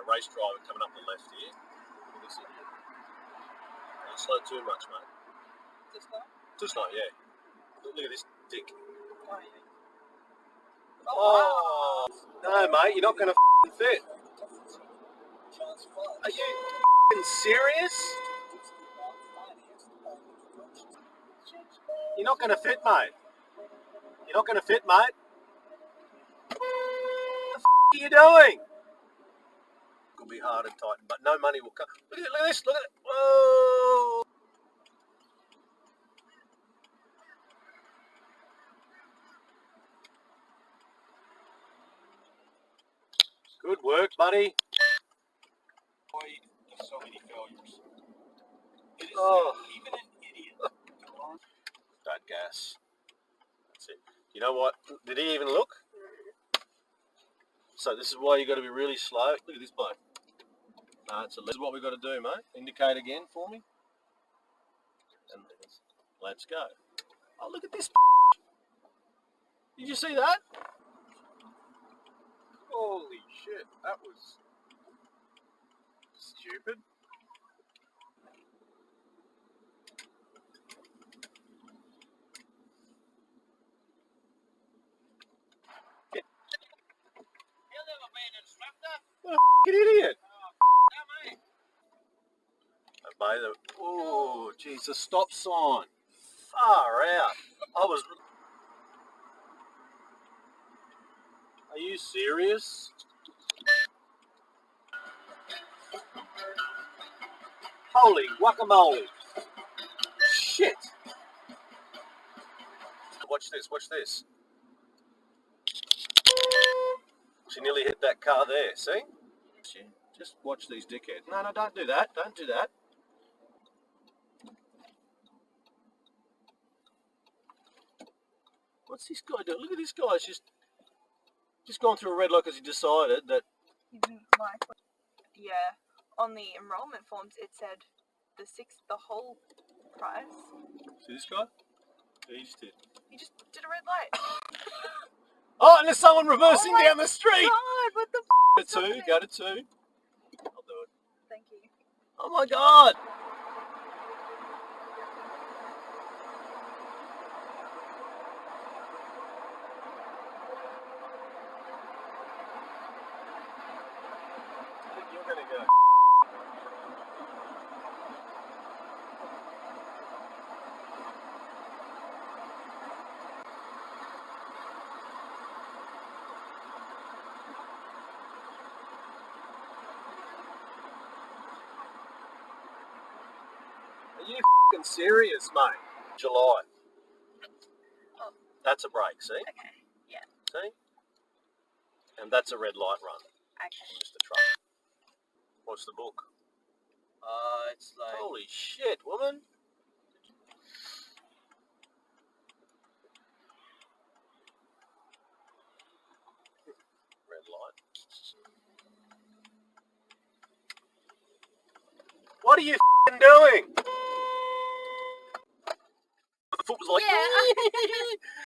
a race driver coming up the left here. Look at this idiot. Don't slow too much, mate. Too slow? Too slow, yeah. Look at this dick. Oh, yeah. Oh! No, mate, you're not going to fit. Are you serious? You're not going to fit, mate. You're not going to fit, mate. What the are you doing? Could be hard and tight, but no money will come. Look at this, look at it. Whoa! Good work, buddy. There's so many failures. It is even an idiot. Don't gas. That's it. You know what? Did he even look? So this is why you got to be really slow. Look at this bloke. This is what we've got to do, mate. Indicate again for me. And let's go. Oh, look at this. Did you see that? Holy shit, that was stupid. You'll never be an instructor. What a f***ing idiot. No, mate. Obey the... Oh, jeez, a stop sign. Far out. Are you serious? Holy guacamole. Shit. Watch this, watch this. She nearly hit that car there, see? Just watch these dickheads. No, don't do that. Don't do that. What's this guy doing? Look at this guy. He's just gone through a red light because he decided that... He didn't like what... Yeah, on the enrollment forms it said the whole price. See this guy? Yeah, he just did. He just did a red light. Oh, and there's someone reversing down the street! God, what the Go to 2, go to 2. I'll do it. Thank you. Oh my god! You're gonna go. Are you f***ing serious, mate? July. Oh. That's a break, see? Okay, yeah. See? And that's a red light run. Okay. Mr. Trump. What's the book? It's like... Holy shit, woman. Red light. What are you f***ing doing? The foot was like... Yeah.